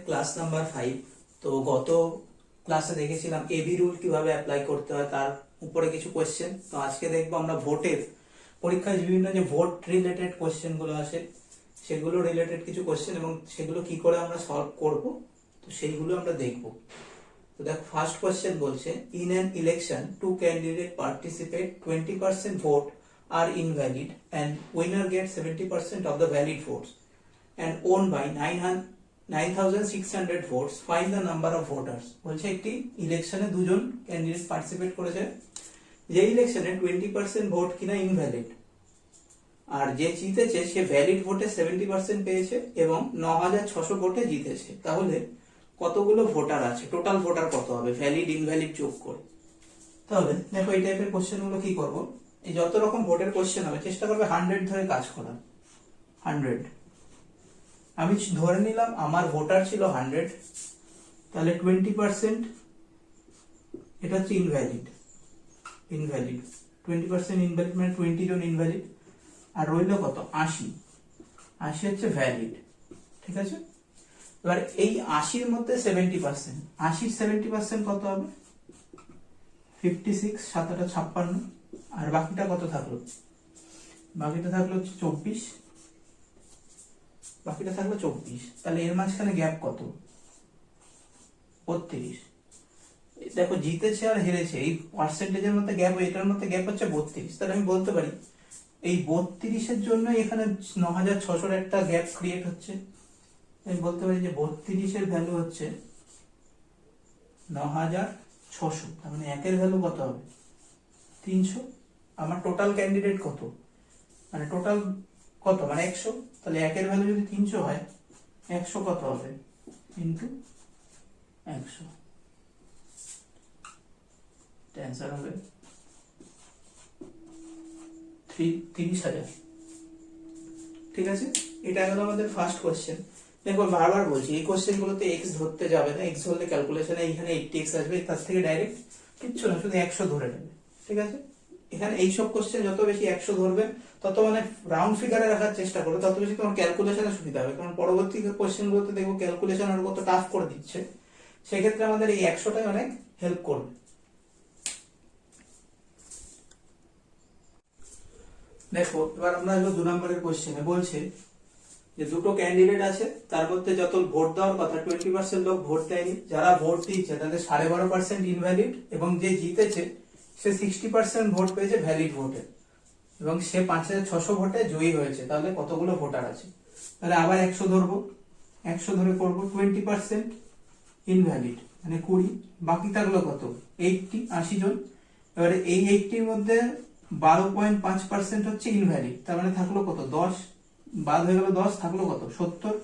Class number 5। তো গত ক্লাসে দেখেছিলাম এবি রুল কিভাবে অ্যাপ্লাই করতে হয়, তার উপরে কিছু কোশ্চেন। তো আজকে দেখবো আমরা ভোটের পরীক্ষায় বিভিন্ন যে ভোট রিলেটেড কোশ্চেন গুলো আসে সেগুলো রিলেটেড কিছু কোশ্চেন এবং সেগুলো কি করে আমরা সলভ করব, তো সেইগুলো আমরা দেখব। তো দেখো, ফার্স্ট কোশ্চেন বলছে, in an election two candidate participate, 20% vote আর invalid and winner get 70% of the valid votes and owned by 9,600 votes, find the number of voters। বলছে একটি ইলেকশনে দুজন ক্যান্ডিডেট পার্টিসিপেট করেছে, যে ইলেকশনে 20% ভোট কিনা ইনভ্যালিড, আর যে জিতেছে সে ভ্যালিড ভোটে 70% পেয়েছে এবং 9,600 ভোটে জিতেছে। তাহলে কতগুলো ভোটার আছে, টোটাল ভোটার কত হবে ভ্যালিড ইনভ্যালিড যোগ করে। তাহলে দেখো, এই টাইপের কোশ্চেন গুলো কি করবো, এই যত রকম ভোটের কোশ্চেন হবে চেষ্টা করবে 100 ধরে কাজ করার। 100 আমি ধরে নিলাম আমার ভোটার ছিল 100, তাহলে 20% এটা হচ্ছে ইনভ্যালিড। 20% ইনভ্যালিড মানে 20 জন ইনভ্যালিড, আর রইল কত 80 হচ্ছে ভ্যালিড। ঠিক আছে, এবার এই 80-র মধ্যে 70%, 80-র 70% কত হবে 56, 7-8 56, আর বাকিটা কত থাকলো, বাকিটা থাকলো হচ্ছে 24, তাহলে এর মাঝখানে গ্যাপ কত 32। দেখো, জিতেছে আর হেরেছে, এই পার্সেন্টেজের মধ্যে গ্যাপ, এটার মধ্যে গ্যাপ হচ্ছে 32। তাহলে আমি বলতে পারি এই 32-এর জন্য এখানে 9,600 একটা গ্যাপ ক্রিয়েট হচ্ছে। আমি বলতে পারি যে 32-এর ভ্যালু হচ্ছে 9,600, তার মানে একের ভ্যালু কত হবে 300। আমার টোটাল ক্যান্ডিডেট কত, মানে টোটাল কত মানে 100, তাহলে একের ভ্যালু যদি 300 হয়, 100 কত হবে ইন্টু 100, অ্যান্সার হবে 30,000। ঠিক আছে, এটা গেল আমাদের ফার্স্ট কোশ্চেন। দেখো, বারবার বলছি এই কোশ্চেন গুলোতে এক্স ধরতে যাবে না, এক্স ধরলে ক্যালকুলেশনে এখানে 80x আসবে, তার থেকে ডাইরেক্ট কিচ্ছু না, শুধু 100 ধরে নেবে। ঠিক আছে, এখানে এইসব কোশ্চেন যত বেশি 100 ধরবে, তত মানে রাউন্ড ফিগারে রাখার চেষ্টা করবে, তত বেশি তোমার ক্যালকুলেশনে সুবিধা হবে। কারণ পরবর্তী কোশ্চেন গুলোতে দেখবো ক্যালকুলেশন আর কত টাফ করে দিচ্ছে, সেক্ষেত্রে আমাদের এই 100টাই অনেক হেল্প করবে। দেখো, এবার আমরা হলো 2 নম্বরের কোশ্চেনে বলছে যে দুটো ক্যান্ডিডেট আছে, তার মধ্যে যত ভোট দেওয়ার কথা 20% লোক ভোট দেয়নি, যারা ভোট দিয়েছে তাদের 12.5% ইনভ্যালিড, এবং যে জিতেছে সে 60% ভোট পেয়েছে ভ্যালিড ভোটে, এবং সে 5,600 ভোটে জয়ী হয়েছে। তাহলে কতগুলো ভোটার আছে, তাহলে আবার 100 ধরবো, 100 ধরে করবো 20% ইনভ্যালিড মানে 20, বাকি থাকলো কত 80 জন। এবারে এই 80-র মধ্যে 12.5% হচ্ছে ইনভ্যালিড, তার মানে থাকলো কত 10, বাদ হয়ে গেল 10, থাকলো কত 70।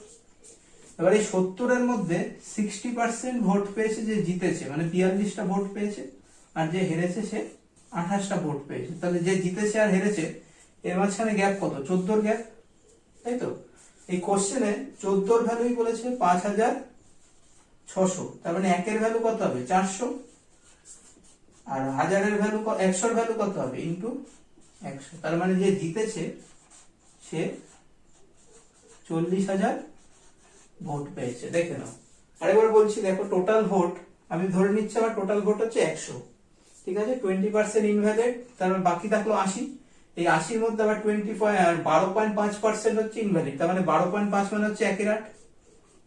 এবার এই 70-এর মধ্যে 60% ভোট পেয়েছে যে জিতেছে, মানে 42টা ভোট পেয়েছে, আর যে হেরেছে সে 28টা ভোট পেয়েছে। তাহলে যে জিতেছে আর হেরেছে এর মাঝখানে গ্যাপ কত 14-র গ্যাপ, তাই তো। এই কোশ্চেনে 14-র ভ্যালুই বলেছে 5,600, তার মানে একের ভ্যালু কত হবে 400, আর হাজারের ভ্যালু 100-র ভ্যালু কত হবে ইন্টু 100, তার মানে যে জিতেছে সে 40,000 ভোট পেয়েছে। দেখে নাও, আরেকবার বলছি, দেখো টোটাল ভোট আমি ধরে নিচ্ছি, আমার টোটাল ভোট হচ্ছে 100। ঠিক আছে, 20% ইনভ্যালিড, তার মানে বাকি থাকলো 80। এই 80-র মধ্যে আবার 12.5% হচ্ছে ইনভ্যালিড, তার মানে 12.5 মানে হচ্ছে 1/8।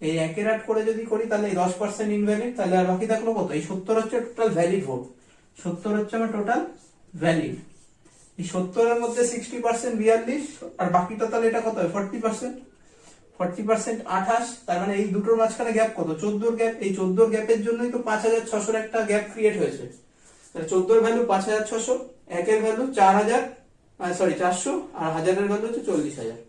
এই 1/8 করে যদি করি তাহলে এই 10% ইনভ্যালিড, তাহলে আর বাকি থাকলো কত, এই 70 হচ্ছে টোটাল ভ্যালিড ভোট। 70 হচ্ছে আমার টোটাল ভ্যালিড। এই 70-এর মধ্যে 60% 42, আর বাকিটা তাহলে এটা কত হয় 40%, 28, তার মানে এই দুটোর মাঝখানে গ্যাপ কত 14-র গ্যাপ। এই 14-র গ্যাপের জন্যই তো 5,600 একটা গ্যাপ ক্রিয়েট হয়েছে। তাহলে 14-র ভ্যালু 5,600, একের ভ্যালু 400, আর হাজারের ভ্যালু হচ্ছে 40,000।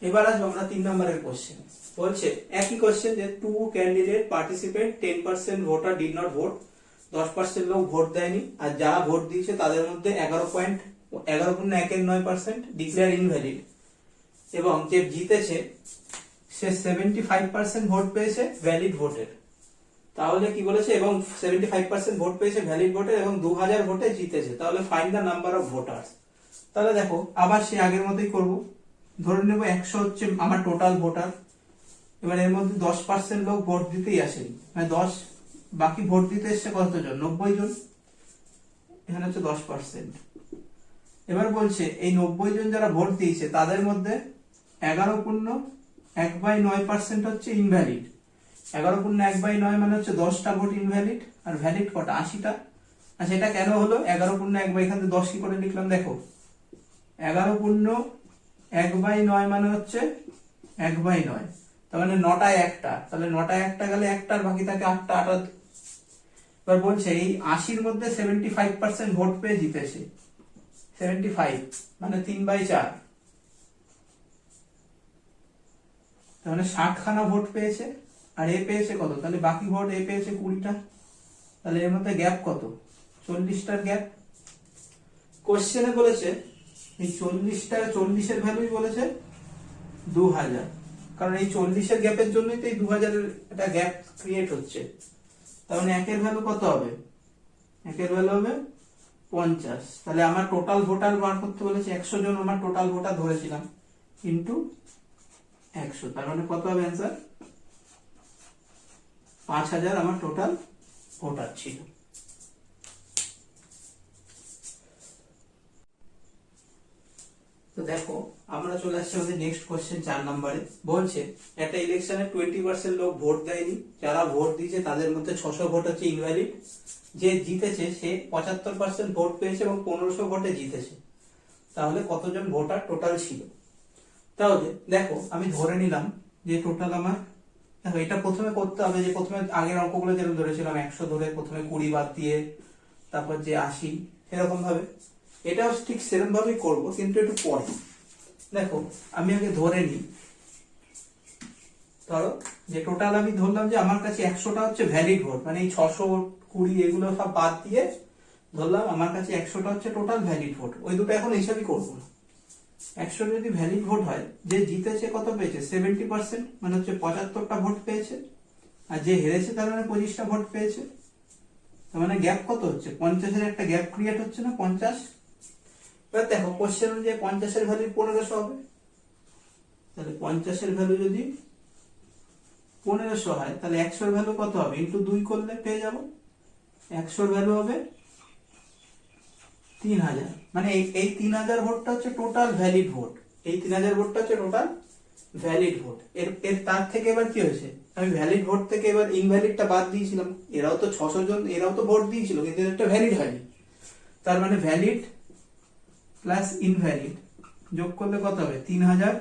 এবার আসবো আমরা 3 নম্বরের কোশ্চেন। বলছে একই কোশ্চেন যে two candidate participate, 10% voter did not vote, 10% লোক ভোট দেয়নি, আর যারা ভোট দিয়েছে তাদের মধ্যে 11.9% ডিক্লেয়ার ইনভ্যালিড, এবং যে জিতেছে সে 75% ভোট পেয়েছে ভ্যালিড ভোটের। তাহলে কি বলেছে, এবং 75% ভোট পেয়েছে ভ্যালিড ভোটের এবং 2000 ভোটে জিতেছে। তাহলে find the number of voters. তাহলে দেখো আবার সে আগের মতোই করব, ধরে নেব 100 হচ্ছে আমার টোটাল ভোটার। এবার এর মধ্যে 10% লোক ভোট দিতেই আসেনি, মানে 10, বাকি ভোট দিতে এসছে কতজন, 90 জন, এখানে হচ্ছে 10%। এবার বলছে এই 90 জন যারা ভোট দিয়েছে তাদের মধ্যে 11.1/9% হচ্ছে ইনভ্যালিড। 11.1/9 মানে হচ্ছে 10টা ভোট ইনভ্যালিড, আর ভ্যালিড কটা, 80টা। আচ্ছা এটা কেন হলো 11.1, এখানে 10 কি করে লিখলাম দেখো, 11.1/9 মানে হচ্ছে 1/9, তার মানে 9টায় একটা, তাহলে 9টায় একটা গেলে একটার বাকি থাকে 8টা, 8টা। এবার বলছে এই 80-র মধ্যে 75% ভোট পেয়ে জিতেছে, 75 মানে 3/4, তার মানে 60খানা ভোট পেয়েছে। আর এ পেয়েছে কত, তাহলে বাকি ভোট এ পেয়েছে 20টা, তাহলে এর মধ্যে গ্যাপ কত, 40টার গ্যাপ। কোশ্চেনে বলেছে এই 40এর ভ্যালুই বলেছে 2000, কারণ এই 40-এর গ্যাপের জন্যই তো এই 2000-এর একটা গ্যাপ ক্রিয়েট হচ্ছে। তার মানে একের ভ্যালু কত হবে, একের ভ্যালু হবে 50। তাহলে আমার টোটাল ভোটার বার করতে বলেছে, 100 জন আমার টোটাল ভোটার ধরেছিলাম, ইন্টু 100, তার মানে কত হবে অ্যান্সার, 5000 আমার টোটাল ভোটার ছিল। তো দেখো আমরা চলে আসছি আমাদের নেক্সট কোশ্চেন 4 নম্বরে। বলছে একটা ইলেকশনে 20% লোক ভোট দেয়নি, যারা ভোট দিয়েছে তাদের মধ্যে 600 ভোট হচ্ছে ইনভ্যালিড, যে জিতেছে সে 75% ভোট পেয়েছে এবং 1500 ভোটে জিতেছে। তাহলে কতজন ভোটার টোটাল ছিল। তাহলে দেখো আমি ধরে নিলাম যে টোটাল আমার, দেখো এটা প্রথমে করতে হবে যে প্রথমে আগের অঙ্কগুলো যেরকম ধরেছিলাম 100 ধরে প্রথমে 20 বাদ দিয়ে তারপর যে 80, সেরকম ভাবে এটাও ঠিক সেরকম ভাবেই করবো, কিন্তু একটু পরে। দেখো আমি আগে ধরে নিই, ধরো যে টোটাল আমি ধরলাম যে আমার কাছে 100টা হচ্ছে ভ্যালিড ভোট, মানে এই 620 এগুলো সব বাদ দিয়ে ধরলাম আমার কাছে 100টা হচ্ছে টোটাল ভ্যালিড ভোট। ওই দুটো এখন হিসাবই করবো না। 100 যদি ভ্যালিড ভোট হয়, যে জিতেছে কত পেয়েছে 70%, মানে হচ্ছে 75টা ভোট পেয়েছে, আর যে হেরেছে তার মানে 25টা ভোট পেয়েছে। তার মানে গ্যাপ কত হচ্ছে, 50-এর একটা গ্যাপ ক্রিয়েট হচ্ছে না, 50। এবার দেখো কোশ্চেন অনুযায়ী 50-এর ভ্যালু 1500 হবে, তাহলে 50-এর ভ্যালু যদি 1500 হয়, তাহলে 100-এর ভ্যালু কত হবে, ইন্টু 2 করলে পেয়ে যাব, 100-এর ভ্যালু হবে 3000। মানে এই 3000 ভোটটা হচ্ছে টোটাল ভ্যালিড ভোট, এই 3000 ভোটটা হচ্ছে টোটাল ভ্যালিড ভোট। এর তার থেকে এবার কি হয়েছে, আমি ভ্যালিড ভোট থেকে এবার ইনভ্যালিডটা বাদ দিয়েছিলাম, এরাও তো 600 জন, এরাও তো ভোট দিয়েছিল কিন্তু এটা ভ্যালিড হয়নি। তার মানে ভ্যালিড প্লাস ইনভ্যালিড যোগ করলে কত হবে, 3000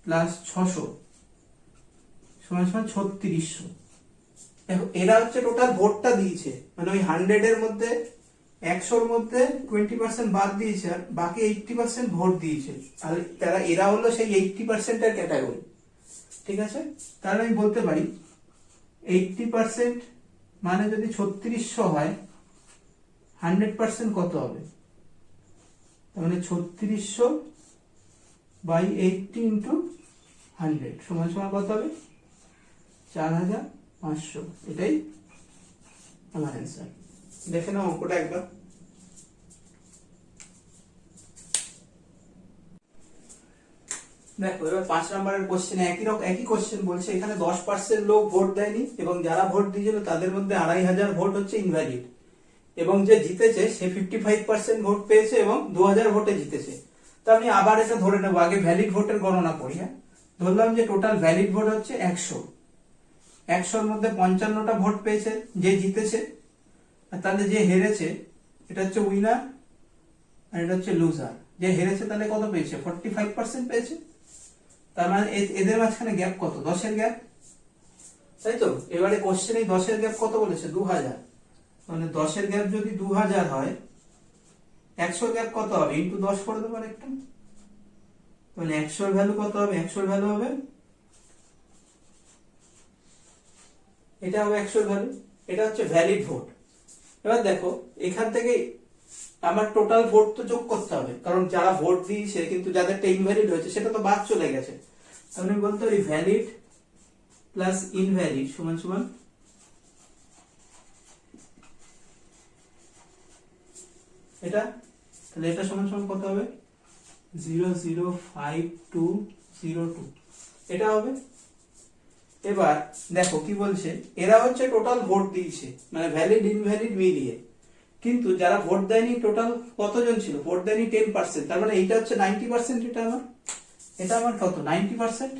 প্লাস 600 সমান সমান 3600। দেখো এরা হচ্ছে টোটাল ভোটটা দিয়েছে, মানে ওই 100-এর মধ্যে 100-র মধ্যে 20% বাদ দিয়েছে, আর বাকি 80% ভোট দিয়েছে। তাহলে এরা হলো সেই 80%-এর ক্যাটাগরি, ঠিক আছে। তাহলে আমি বলতে পারি 80% মানে যদি 3600 হয়, 100% কত হবে, তার মানে 3600 বাই 80 ইন্টু 100 সমান সমান কত হবে, 4500। এটাই আমার অ্যান্সার। দেখে নাও অঙ্কটা একবার। দেখো এবার 5 নম্বরের কোশ্চেনে একই কোশ্চেন বলছে, এখানে 10% লোক ভোট দেয়নি এবং যারা ভোট দিয়েছিল তাদের মধ্যে 2500 ভোট হচ্ছে ইনভ্যালিড, এবং যে জিতেছে সে 55% ভোট পেয়েছে এবং 2000 ভোটে জিতেছে। তো আমি আবার এটা ধরে নেবো, আগে ভ্যালিড ভোটের গণনা করি। হ্যাঁ, ধরলাম যে টোটাল ভ্যালিড ভোট হচ্ছে 100, 100-র মধ্যে 55টা ভোট পেয়েছে যে জিতেছে, আর তাহলে যে হেরেছে এটা হচ্ছে উইনার আর এটা হচ্ছে লুজার। যে হেরেছে তাহলে কত পেয়েছে, 45% পেয়েছে। তার মানে এদের মাঝখানে গ্যাপ কত, 10-এর গ্যাপ, তাই তো। এবারে কোশ্চেনে 10-এর গ্যাপ কত বলেছে, 2000, মানে 10-এর গ্যাপ যদি 2000 হয়, 100-র গ্যাপ কত হবে, ইন্টু 10 করে দেবো একটা, মানে 100-এর ভ্যালু কত হবে, 100-এর ভ্যালু হবে, এটা হবে 100-এর ভ্যালু, এটা হচ্ছে ভ্যালিড ভোট। এবার দেখো এখান থেকে আমার টোটাল ভোট তো যোগ করতে হবে, কারণ যারা ভোট দিয়েছে কিন্তু যাদেরটা ইনভ্যালিড হয়েছে সেটা তো বাদ চলে গেছে। তাহলে আমি বলতে পারি ভ্যালিড প্লাস ইনভ্যালিড সমান সমান এটা তাহলে এটা সমান সমান কত হবে 0.05202 এটা হবে। এবার দেখো কি বলছে, এরা হচ্ছে টোটাল ভোট দিয়েছে মানে ভ্যালিড ইনভ্যালিড মিলিয়ে, কিন্তু যারা ভোট দেয়নি টোটাল কতজন ছিল, ভোট দেয়নি 10%, তার মানে এইটা হচ্ছে 90%, এটা আমার কত 90%,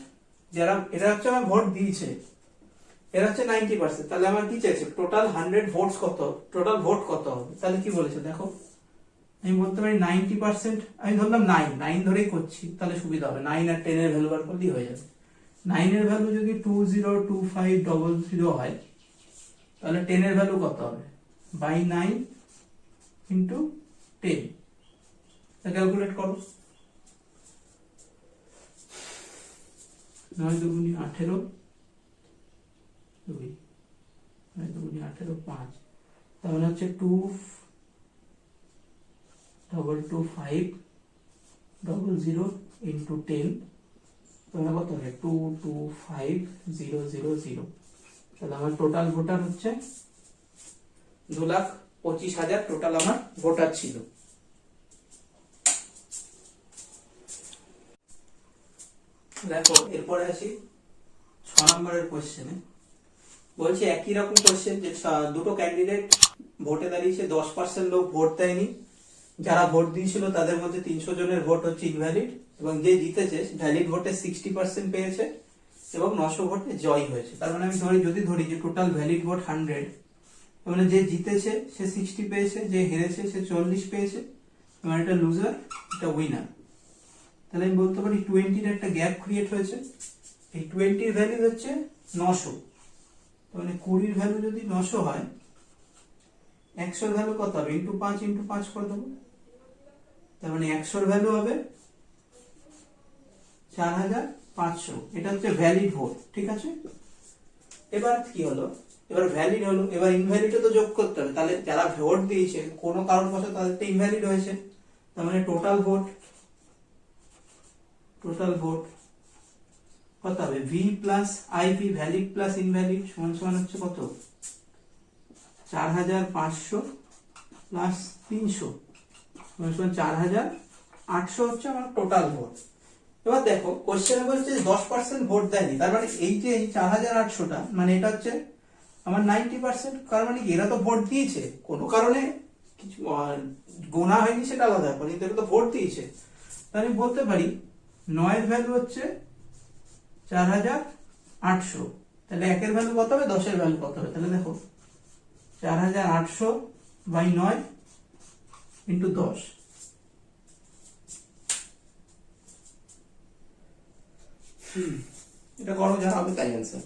যারা এরা হচ্ছে আমার ভোট দিয়েছে এরা হচ্ছে 90%, তাহলে আমার কি চাইছে টোটাল 100 ভোটস কত, টোটাল ভোট কত হবে, তাহলে কি বলেছে দেখো আমি বলতে পারি 90%, আমি ধরলাম 9 ধরেই করছি তাহলে সুবিধা হবে, 9 আর 10 এর ভ্যালু বার করলেই হয়ে যাবে। 9 এর ভ্যালু যদি 202500 হয় তাহলে 10 এর ভ্যালু কত হবে বাই 9 ইন্টু 10, ক্যালকুলেট করো। 9 দুগুণে 18, 2 9 দুগুণে 18 5, তার মানে হচ্ছে 222500 ইন্টু 10, তাহলে কত হবে 225000, তাহলে আমার টোটাল ভোটার হচ্ছে 2,25,000 টোটাল আমার ভোটার ছিল। দেখো এরপরে আসি 6 নম্বরের কোশ্চেনে, বলছে একই রকম কোশ্চেন যে দুটো ক্যান্ডিডেট ভোটে দাঁড়িয়েছে, 10% লোক ভোট দেয়নি, যারা ভোট দিয়েছিল তাদের মধ্যে 300 জনের ভোট হচ্ছে ইনভ্যালিড, এবং যে জিতেছে ভ্যালিড ভোটে 60% পেয়েছে এবং 900 ভোটে জয় হয়েছে। তার মানে আমি যদি ধরি যে টোটাল ভ্যালিড ভোট 100, মানে যে জিতেছে সে 60 পেয়েছে, যে হেরেছে সে 40 পেয়েছে, এবং এটা লুজার এটা উইনার। তাহলে আমি বলতে পারি 20 এর একটা গ্যাপ ক্রিয়েট হয়েছে, এই 20 এর ভ্যালু হচ্ছে 900, মানে 20 এর ভ্যালু যদি 900 হয় 100 এর ভ্যালু কত হবে ইন্টু 5 করে দেবো, তার মানে 100 এর ভ্যালু হবে 4500, এটা হচ্ছে ভ্যালিড ভোট, ঠিক আছে। এবার কি হলো, এবার ভ্যালিড হলো, এবার ইনভ্যালিডও তো যোগ করতে হবে, তাহলে যারা ভোট দিয়েছে কোনো কারণবশত তাদেরটা ইনভ্যালিড হয়েছে, তার মানে টোটাল ভোট কত হবে V plus IV, valid plus invalid সমান সমান হচ্ছে কত 4500 প্লাস 300 সমান সমান 4800 হচ্ছে আমার টোটাল ভোট। এবার দেখো কোশ্চেনে বলছে 10% ভোট দেয়নি, তার মানে এই যে এই 4800টা মানে এটা হচ্ছে আমার 90%, কারণ মানে এরা তো ভোট দিয়েছে, কোনো কারণে কিছু গোনা হয়নি সেটা আলাদা ব্যাপার, কিন্তু এরা তো ভোট দিয়েছে, তাহলে আমি বলতে পারি 9 এর ভ্যালু হচ্ছে 4800, তাহলে 1 এর ভ্যালু কত হবে 10 এর ভ্যালু কত হবে, তাহলে দেখো 4800 বাই 9 ইন্টু 10, এটা করো যা হবে তাই অ্যান্সার।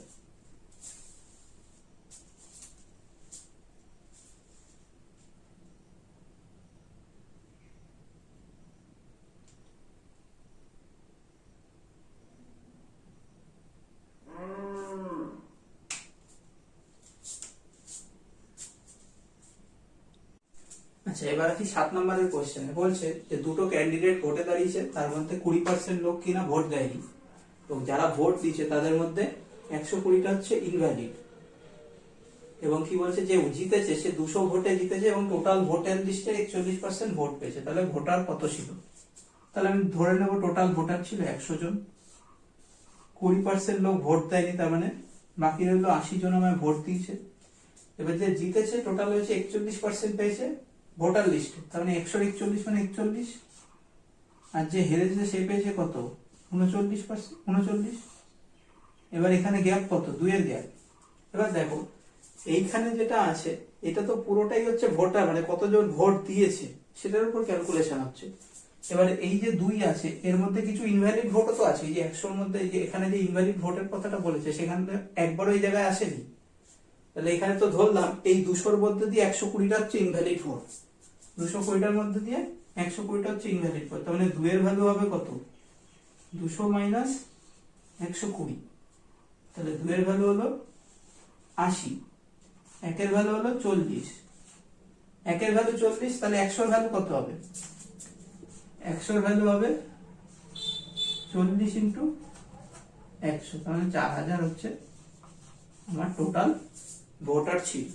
আচ্ছা এবার আসি 7 নম্বরের কোশ্চেনে, বলছে যে দুটো ক্যান্ডিডেট ভোটে দাঁড়িয়েছে, তার মধ্যে 20% লোক কিনা ভোট দেয়নি, এবং যারা ভোট দিয়েছে তাদের মধ্যে 120টা হচ্ছে ইনভ্যালিড, এবং কি বলছে যে জিতেছে সে 200 ভোটে জিতেছে এবং টোটাল ভোটার লিস্টে 41% ভোট পেয়েছে, তাহলে ভোটার কত ছিল, তাহলে আমি ধরে নেব টোটাল ভোটার ছিল 100 জন, 20% লোক ভোট দেয়নি, তার মানে বাকি রইল 80 জন আমায় ভোট দিয়েছে। এবার যে জিতেছে টোটাল হয়েছে 41% পেয়েছে ভোটার লিস্টে, তার মানে 141 মানে 41, আর যে হেরেছে সে পেয়েছে কত 39%। এবার এখানে গ্যাপ কত 2 এর গ্যাপ। এবার দেখো এইখানে যেটা আছে এটা তো পুরোটাই হচ্ছে ভোটার, মানে কতজন ভোট দিয়েছে সেটার উপর ক্যালকুলেশন হচ্ছে। এবার এই যে 2 আছে এর মধ্যে কিছু ইনভ্যালিড ভোটও তো আছে, এই যে 100 এর মধ্যে এই যে এখানে যে ইনভ্যালিড ভোটের কথাটা বলেছে সেখানে একবারও এই জায়গায় আসেনি, তাহলে এখানে তো ধরলাম এই 200 এর মধ্যে দিয়ে 120টা হচ্ছে ইনভ্যালিড ভোট, 220টার মধ্যে দিয়ে 120টা হচ্ছে ইনভ্যালিড ভোট, তার মানে 2 এর ভ্যালু হবে কত 200 মাইনাস 120, তাহলে 2 এর ভ্যালু হলো 80, 1 এর ভ্যালু হলো 40, 1 এর ভ্যালু 40, তাহলে 100 এর ভ্যালু কত হবে 100 এর ভ্যালু হবে 40 ইন্টু 100, তাহলে 4000 হচ্ছে আমার টোটাল ভোটার ছিল।